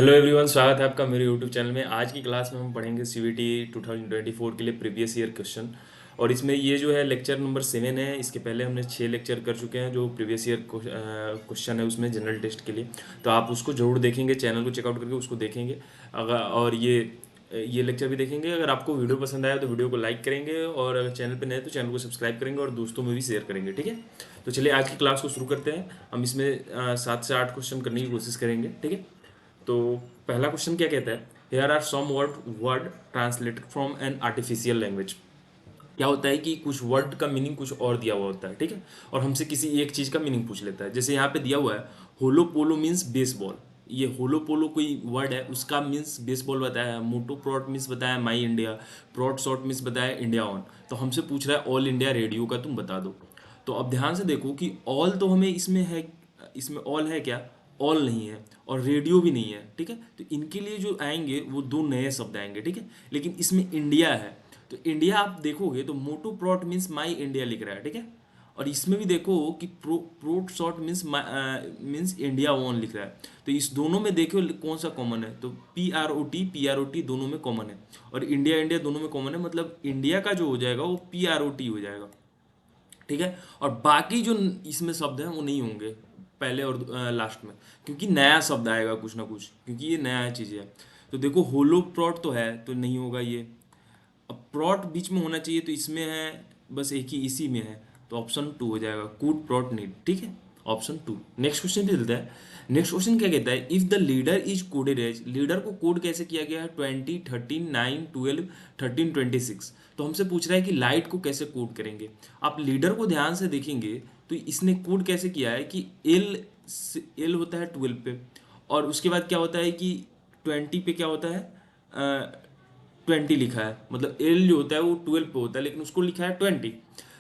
Hello everyone, स्वागत है आपका मेरे यूट्यूब चैनल में। आज की क्लास में हम पढ़ेंगे सीवीटी 2024 के लिए प्रीवियस ईयर क्वेश्चन। और इसमें ये जो है लेक्चर नंबर 7 है। इसके पहले हमने 6 लेक्चर कर चुके हैं जो प्रीवियस ईयर क्वेश्चन है उसमें जनरल टेस्ट के लिए। तो आप उसको ज़रूर देखेंगे, चैनल को चेकआउट करके उसको देखेंगे। अगर और ये लेक्चर भी देखेंगे। अगर आपको वीडियो पसंद आया तो वीडियो को लाइक करेंगे, और अगर चैनल पे नए तो चैनल को सब्सक्राइब करेंगे और दोस्तों में भी शेयर करेंगे। ठीक है, तो चलिए आज की क्लास को शुरू करते हैं। हम इसमें 7 से 8 क्वेश्चन करने की कोशिश करेंगे। ठीक है, तो पहला क्वेश्चन क्या कहता है, here are some word translated from an artificial language. क्या होता है कि कुछ वर्ड का मीनिंग कुछ और दिया हुआ होता है। ठीक है, और हमसे किसी एक चीज़ का मीनिंग पूछ लेता है। जैसे यहाँ पे दिया हुआ है होलो पोलो मीन्स बेसबॉल। ये होलो पोलो कोई वर्ड है, उसका मीन्स बेसबॉल बताया है। मोटो प्रॉट मीन्स बताया माई इंडिया। प्रॉट शॉर्ट मीन्स बताया इंडिया ऑन। तो हमसे पूछ रहा है ऑल इंडिया रेडियो का तुम बता दो। तो अब ध्यान से देखो कि ऑल तो हमें इसमें है, इसमें ऑल है क्या? ऑल नहीं है, और रेडियो भी नहीं है। ठीक है, तो इनके लिए जो आएंगे वो दो नए शब्द आएंगे। ठीक है, लेकिन इसमें इंडिया है, तो इंडिया आप देखोगे तो मोटो प्रोट मीन्स माई इंडिया लिख रहा है। ठीक है, और इसमें भी देखो कि प्रोट शॉर्ट मीन्स इंडिया वन लिख रहा है। तो इस दोनों में देखो कौन सा कॉमन है, तो पी आर ओ टी दोनों में कॉमन है, और इंडिया इंडिया दोनों में कॉमन है। मतलब इंडिया का जो हो जाएगा वो पी आर ओ टी हो जाएगा। ठीक है, और बाकी जो इसमें शब्द हैं वो नहीं होंगे पहले और लास्ट में, क्योंकि नया शब्द आएगा कुछ ना कुछ, क्योंकि ये नया चीज़ है। तो देखो होलो प्लॉट तो है, तो नहीं होगा ये। अब प्लॉट बीच में होना चाहिए, तो इसमें है बस एक ही इसी में है, तो ऑप्शन 2 हो जाएगा, कूड प्लॉट नीड। ठीक है, ऑप्शन 2। नेक्स्ट क्वेश्चन भी चलता है। नेक्स्ट क्वेश्चन क्या कहता है, if the leader is coded as, leader को कोड कैसे किया गया है 20, 13, 9, 12, 13, 26। तो हमसे पूछ रहा है कि लाइट को कैसे कोड करेंगे। आप लीडर को ध्यान से देखेंगे तो इसने कोड कैसे किया है कि एल, एल होता है 12 पे, और उसके बाद क्या होता है कि 20 पे क्या होता है, 20 लिखा है। मतलब एल जो होता है वो 12 पे होता है लेकिन उसको लिखा है 20।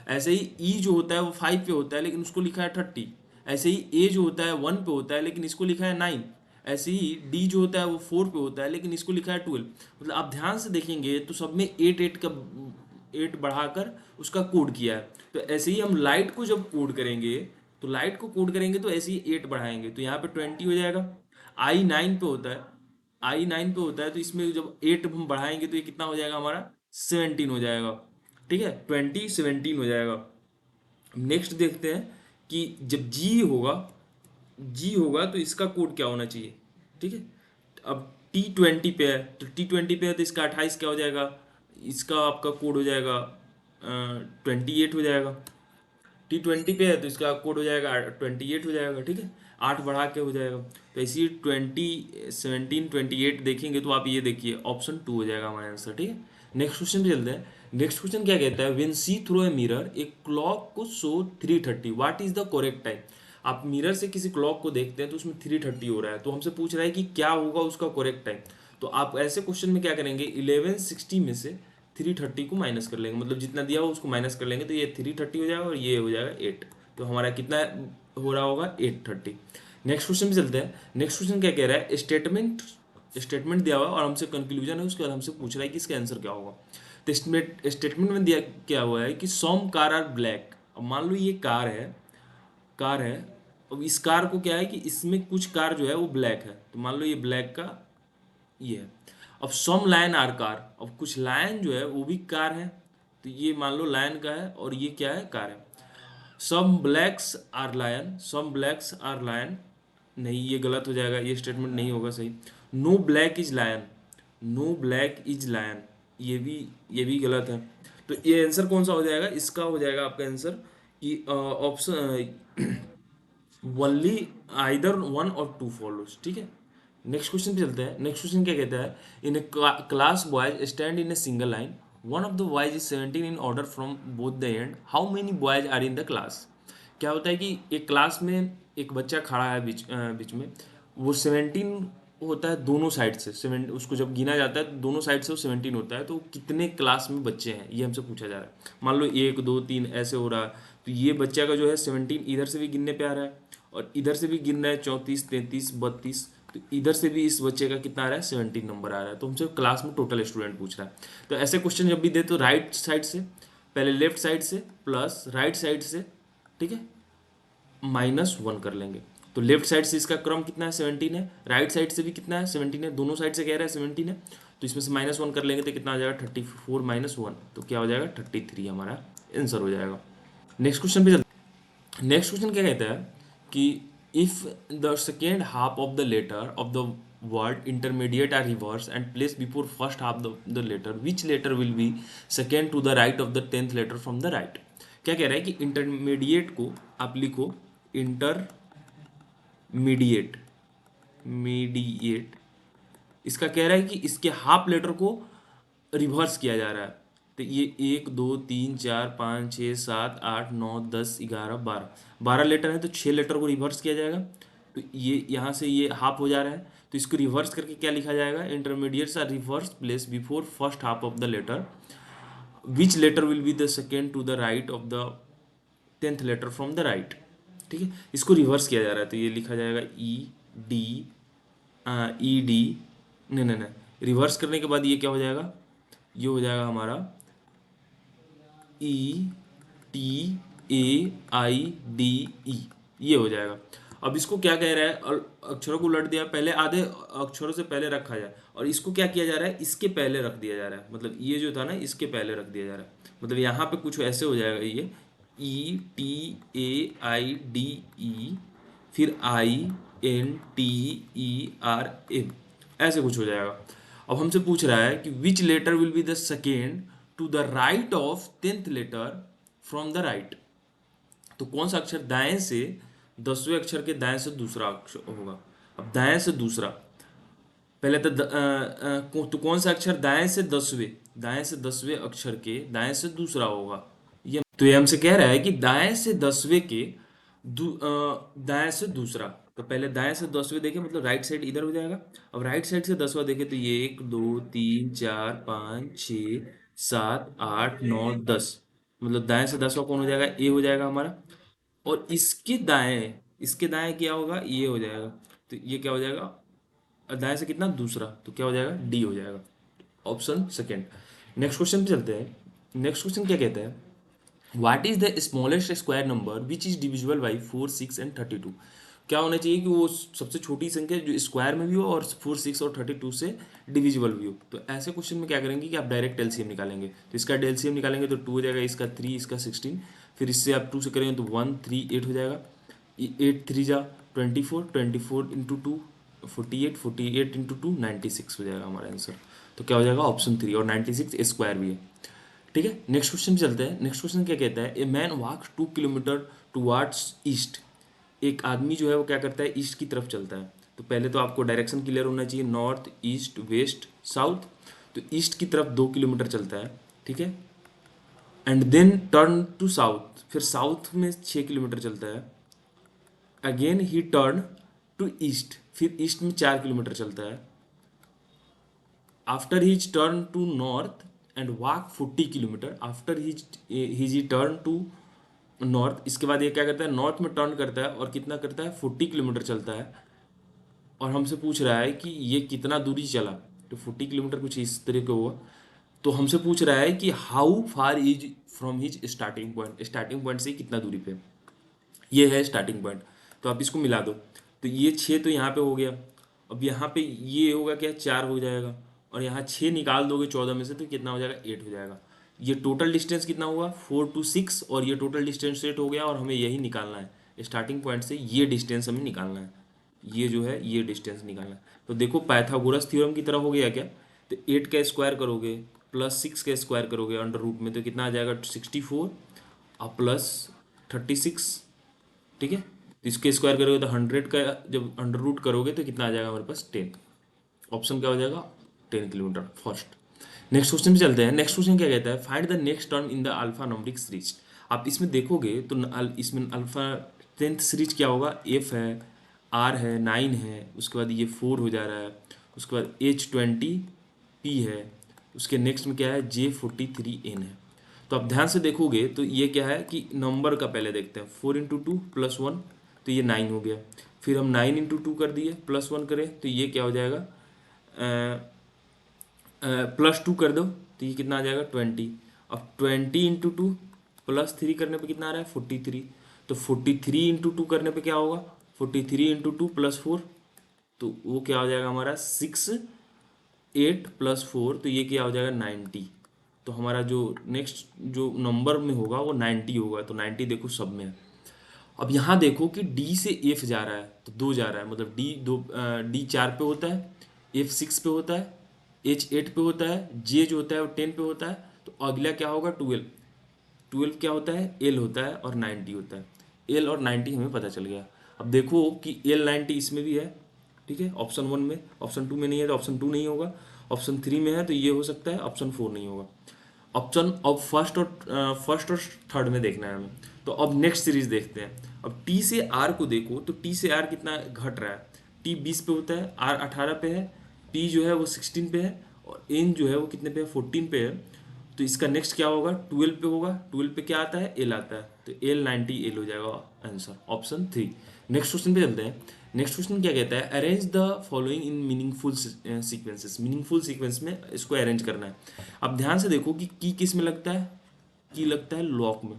ऐसे ही ई जो होता है वो 5 पे होता है लेकिन उसको लिखा है 30। ऐसे ही ए जो होता है 1 पे होता है लेकिन इसको लिखा है 9। ऐसे ही डी जो होता है वो 4 पे होता है लेकिन इसको लिखा है 12। मतलब आप ध्यान से देखेंगे तो सब में 8 8 का 8 बढ़ाकर उसका कोड किया है। तो ऐसे ही हम लाइट को जब कोड करेंगे, तो लाइट को कोड करेंगे तो ऐसे ही 8 बढ़ाएंगे, तो यहाँ पे 20 हो जाएगा। आई 9 पे होता है, आई 9 पे होता है, तो इसमें जब 8 हम बढ़ाएंगे तो ये कितना हो जाएगा हमारा, 17 हो जाएगा। ठीक है, 20 17 हो जाएगा। नेक्स्ट देखते हैं कि जब जी होगा तो इसका कोड क्या होना चाहिए। ठीक है, अब T20 पे है, तो T20 पे है तो इसका 28 क्या हो जाएगा, इसका आपका कोड हो जाएगा 28 हो जाएगा। T20 पे है तो इसका कोड हो जाएगा 28 हो जाएगा। ठीक है, 8 बढ़ा के हो जाएगा। तो इसी 20, 17, 28 देखेंगे तो आप ये देखिए ऑप्शन 2 हो जाएगा हमारा आंसर। ठीक है, नेक्स्ट क्वेश्चन पे चलते हैं। नेक्स्ट क्वेश्चन क्या कहता है, when see through a mirror a clock को show 3:30, what is the correct time. आप मिरर से किसी क्लॉक को देखते हैं तो उसमें 3:30 हो रहा है, तो हमसे पूछ रहा है कि क्या होगा उसका करेक्ट टाइम। तो आप ऐसे क्वेश्चन में क्या करेंगे, 1160 में से 3:30 को माइनस कर लेंगे। मतलब जितना दिया हो उसको माइनस कर लेंगे, तो ये 3:30 हो जाएगा और ये हो जाएगा 8। तो हमारा कितना हो रहा होगा, 8:30। नेक्स्ट क्वेश्चन पे चलते हैं। नेक्स्ट क्वेश्चन क्या कह रहा है, स्टेटमेंट स्टेटमेंट दिया हुआ है और हमसे कंक्लूजन है, उसके बाद हमसे पूछ रहा है कि इसका आंसर क्या होगा। तो स्टेटमेंट में दिया क्या हुआ है कि सम कार आर ब्लैक। अब मान लो ये कार है। अब इस कार को क्या है कि इसमें कुछ कार जो है वो ब्लैक है, तो मान लो ये ब्लैक का ये है। अब सम लायन आर कार, अब कुछ लायन जो है वो भी कार है, तो ये मान लो लायन का है और ये क्या है, कार है। सम ब्लैक्स आर लायन, नहीं ये गलत हो जाएगा, ये स्टेटमेंट नहीं होगा सही। No black is lion, no black is lion, ये भी गलत है। तो ये आंसर कौन सा हो जाएगा, इसका हो जाएगा आपका आंसर कि ऑप्शन ओनली आइदर वन और टू फॉलोज। ठीक है, नेक्स्ट क्वेश्चन पे चलते हैं। नेक्स्ट क्वेश्चन क्या कहता है, in a class boys stand in a single line, one of the boys is 17 in order from both the end, how many boys are in the class. क्या होता है कि एक क्लास में एक बच्चा खड़ा है बीच में, वो 17 होता है दोनों साइड से, 7 उसको जब गिना जाता है तो दोनों साइड से वो 17 होता है। तो कितने क्लास में बच्चे हैं ये हमसे पूछा जा रहा है। मान लो 1 2 3 ऐसे हो रहा है, तो ये बच्चा का जो है 17 इधर से भी गिनने पे आ रहा है और इधर से भी गिन रहा है, 34 33 32। तो इधर से भी इस बच्चे का कितना आ रहा है, 17 नंबर आ रहा है। तो हमसे क्लास में टोटल स्टूडेंट पूछ रहा है। तो ऐसे क्वेश्चन जब भी दे तो राइट साइड से पहले, लेफ्ट साइड से प्लस राइट साइड से, ठीक है, -1 कर लेंगे। तो लेफ्ट साइड से इसका क्रम कितना है 17 है, राइट साइड से भी कितना है 17 है, दोनों साइड से कह रहा है 17 है, तो इसमें से -1 कर लेंगे तो कितना आ जाएगा 34 - 1, तो क्या हो जाएगा 33 हमारा आंसर हो जाएगा। नेक्स्ट क्वेश्चन पे चलते। नेक्स्ट क्वेश्चन क्या कहता है कि if the second half of the letter of the word intermediate are reverse and place before first half the letter which letter will be second to the right of the 10th letter from the right. क्या कह रहा है कि intermediate को आप लिखो intermediate mediate, इसका कह रहा है कि इसके हाफ लेटर को रिवर्स किया जा रहा है। तो ये 1 2 3 4 5 6 7 8 9 10 11 12 लेटर है, तो 6 लेटर को रिवर्स किया जाएगा। तो ये यहाँ से ये हाफ हो जा रहा है, तो इसको रिवर्स करके क्या लिखा जाएगा, intermediates are reverse place before first half of the letter which letter will be the second to the right of the 10th letter from the right. ठीक है, इसको रिवर्स किया जा रहा है, तो ये लिखा जाएगा ई डी, नहीं, रिवर्स करने के बाद ये क्या हो जाएगा, ये हो जाएगा हमारा ETAIDE, ये हो जाएगा। अब इसको क्या कह रहा है, अक्षरों को उलट दिया, पहले आधे अक्षरों से पहले रखा जाए, और इसको क्या किया जा रहा है, इसके पहले रख दिया जा रहा है, मतलब ये जो था ना इसके पहले रख दिया जा रहा है, मतलब यहाँ पे कुछ ऐसे हो जाएगा, ये ETAIDE फिर INTERA, ऐसे कुछ हो जाएगा। अब हमसे पूछ रहा है कि which letter will be the second to the right of 10th letter from the right. तो कौन सा अक्षर दाएं से 10वें अक्षर के दाएं से दूसरा अक्षर होगा। अब दाएं से दूसरा, पहले तो तो कौन सा अक्षर दाएं से 10वें अक्षर के दाएं से दूसरा होगा, ये तो ये हमसे कह रहा है कि दाएं से 10वें के दाएं से दूसरा। तो पहले दाएं से 10वें देखें, मतलब राइट साइड इधर हो जाएगा। अब राइट साइड से 10वां देखें तो ये 1 2 3 4 5 6 7 8 9 10, मतलब दाएं से 10वां कौन हो जाएगा, ए हो जाएगा हमारा। और इसके दाएं क्या होगा, ये हो जाएगा। तो ये क्या हो जाएगा, दाएं से कितना दूसरा, तो क्या हो जाएगा डी हो जाएगा, ऑप्शन सेकेंड। नेक्स्ट क्वेश्चन पे चलते हैं। नेक्स्ट क्वेश्चन क्या कहता है, what is the smallest square number which is divisible by 4 6 and 32। क्या होना चाहिए कि वो सबसे छोटी संख्या जो स्क्वायर में भी हो और 4 6 और 32 से डिविजिबल भी हो। तो ऐसे क्वेश्चन में क्या करेंगे कि आप डायरेक्ट एलसीएम निकालेंगे, तो इसका एलसीएम निकालेंगे तो 2 हो जाएगा, इसका 3, इसका 16, फिर इससे आप 2 से करेंगे तो 1 3 8 हो जाएगा, 8 3 जा 24, 24 इंटू 2 48, 48 इंटू 2 96 हो जाएगा हमारा आंसर। तो क्या हो जाएगा ऑप्शन 3, और 96 स्क्वायर भी है। ठीक है, नेक्स्ट क्वेश्चन चलते हैं। नेक्स्ट क्वेश्चन क्या कहता है, a man walks 2 kilometre towards east. एक आदमी जो है वो क्या करता है, ईस्ट की तरफ चलता है। तो पहले तो आपको डायरेक्शन क्लियर होना चाहिए, नॉर्थ ईस्ट वेस्ट साउथ। तो ईस्ट की तरफ 2 किलोमीटर चलता है, ठीक है, and then turn to south, फिर साउथ में 6 किलोमीटर चलता है, अगेन ही टर्न टू ईस्ट, फिर ईस्ट में 4 किलोमीटर चलता है, after his turn to north and walk 40 kilometre, after his turn to north. इसके बाद ये क्या करता है, नॉर्थ में टर्न करता है और कितना करता है 40 किलोमीटर चलता है। और हमसे पूछ रहा है कि ये कितना दूरी चला, तो 40 किलोमीटर कुछ इस तरह का हुआ। तो हमसे पूछ रहा है कि how far is from his starting point, starting point से कितना दूरी पे, ये है स्टार्टिंग पॉइंट। तो आप इसको मिला दो, तो ये 6 तो यहाँ पे हो गया, अब यहाँ पे ये होगा क्या 4 हो जाएगा, और यहाँ 6 निकाल दोगे 14 में से तो कितना हो जाएगा 8 हो जाएगा। ये टोटल डिस्टेंस कितना हुआ 4 to 6, और ये टोटल डिस्टेंस 8 हो गया, और हमें यही निकालना है स्टार्टिंग पॉइंट से, ये डिस्टेंस हमें निकालना है, ये जो है ये डिस्टेंस निकालना है। तो देखो पाइथागोरस थ्योरम की तरह हो गया क्या, तो 8 का स्क्वायर करोगे प्लस 6 का स्क्वायर करोगे अंडर रूट में, तो कितना आ जाएगा 64 और प्लस 36, ठीक है। तो इसके स्क्वायर करोगे तो 100 का जब अंडर रूट करोगे तो कितना आ जाएगा हमारे पास 10, ऑप्शन क्या हो जाएगा 10 किलोमीटर फर्स्ट। नेक्स्ट क्वेश्चन पे चलते हैं। नेक्स्ट क्वेश्चन क्या कहता है, find the next term in the alpha numeric series. आप इसमें देखोगे तो इसमें अल्फा 10th सीरीज क्या होगा, एफ है, आर है, 9 है, उसके बाद ये 4 हो जा रहा है, उसके बाद H20 P है, उसके नेक्स्ट में क्या है J43 N है। तो आप ध्यान से देखोगे तो ये क्या है कि नंबर का पहले देखते हैं, 4 इंटू 2 प्लस 1, तो ये 9 हो गया। फिर हम 9 इंटू 2 कर दिए प्लस 1 करें तो ये क्या हो जाएगा, प्लस 2 कर दो तो ये कितना आ जाएगा 20। अब 20 इंटू 2 प्लस 3 करने पे कितना आ रहा है 43, तो 43 इंटू 2 करने पे क्या होगा 43 इंटू 2 प्लस 4, तो वो क्या हो जाएगा हमारा 6, 8 प्लस 4, तो ये क्या हो जाएगा 90। तो हमारा जो नेक्स्ट जो नंबर में होगा वो 90 होगा, तो 90 देखो सब में है। अब यहाँ देखो कि डी से एफ जा रहा है तो 2 जा रहा है, मतलब डी 4 पे होता है, एफ 6 पे होता है, एच 8 पे होता है, जे जो होता है वो 10 पे होता है। तो अगला क्या होगा 12, 12 क्या होता है एल होता है और 90 होता है। एल और 90 हमें पता चल गया। अब देखो कि एल 90 इसमें भी है, ठीक है, ऑप्शन 1 में, ऑप्शन 2 में नहीं है तो ऑप्शन 2 नहीं होगा, ऑप्शन 3 में है तो ये हो सकता है, ऑप्शन 4 नहीं होगा। ऑप्शन अब फर्स्ट और थर्ड में देखना है हमें। तो अब नेक्स्ट सीरीज देखते हैं। अब टी से आर को देखो तो टी से आर कितना घट रहा है, टी 20 पे होता है, आर 18 पे है, पी जो है वो 16 पे है, और एन जो है वो कितने पे है 14 पे है। तो इसका नेक्स्ट क्या होगा 12 पे होगा, 12 पे क्या आता है एल आता है, तो एल 90 एल हो जाएगा आंसर, ऑप्शन 3। नेक्स्ट क्वेश्चन पे चलते हैं। नेक्स्ट क्वेश्चन क्या कहता है, arrange the following in meaningful sequences. Meaningful sequence में इसको अरेंज करना है। अब ध्यान से देखो कि की किस में लगता है, की लगता है लॉक में,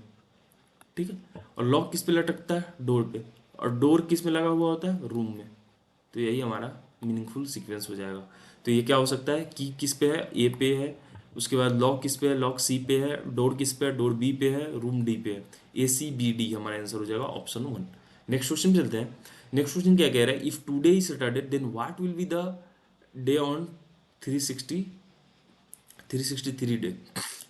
ठीक है, और लॉक किस पे लटकता है डोर पे, और डोर किस में लगा हुआ होता है रूम में। तो यही हमारा मीनिंगफुल सीक्वेंस हो जाएगा। तो ये क्या हो सकता है, की किस पे है ए पे है, उसके बाद लॉक किस पे है, लॉक सी पे है, डोर किस पे है, डोर बी पे है, रूम डी पे है। ए सी बी डी हमारा आंसर हो जाएगा ऑप्शन 1। नेक्स्ट क्वेश्चन चलते हैं। नेक्स्ट क्वेश्चन क्या कह रहा है, if today is Saturday then what will be the day on 363 day.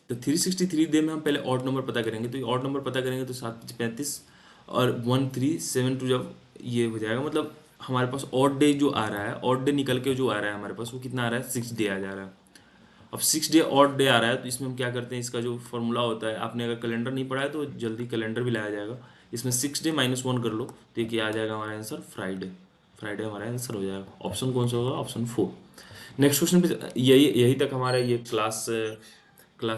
तो 363 डे में हम पहले ऑड नंबर पता करेंगे, तो ऑड नंबर पता करेंगे तो 7 35 और 1 3 7 2 जब ये हो जाएगा, मतलब हमारे पास ऑड डे जो आ रहा है, ऑड डे निकल के जो आ रहा है हमारे पास वो कितना आ रहा है 6 डे आ जा रहा है। अब 6 डे ऑड डे आ रहा है तो इसमें हम क्या करते हैं, इसका जो फॉर्मूला होता है, आपने अगर कैलेंडर नहीं पढ़ा है तो जल्दी कैलेंडर भी लाया जाएगा। इसमें 6 डे -1 कर लो तो ये आ जाएगा हमारा आंसर फ्राइडे। फ्राइडे हमारा आंसर हो जाएगा। ऑप्शन कौन सा होगा, ऑप्शन 4। नेक्स्ट क्वेश्चन पे यही यही तक हमारा ये क्लास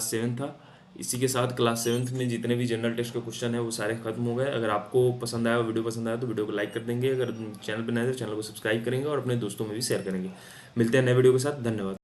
7 था। इसी के साथ क्लास 7 में जितने भी जनरल टेस्ट के क्वेश्चन है वो सारे खत्म हो गए। अगर आपको पसंद आया, वीडियो पसंद आया तो वीडियो को लाइक कर देंगे, अगर चैनल पर नए तो चैनल को सब्सक्राइब करेंगे और अपने दोस्तों में भी शेयर करेंगे। मिलते हैं नए वीडियो के साथ, धन्यवाद।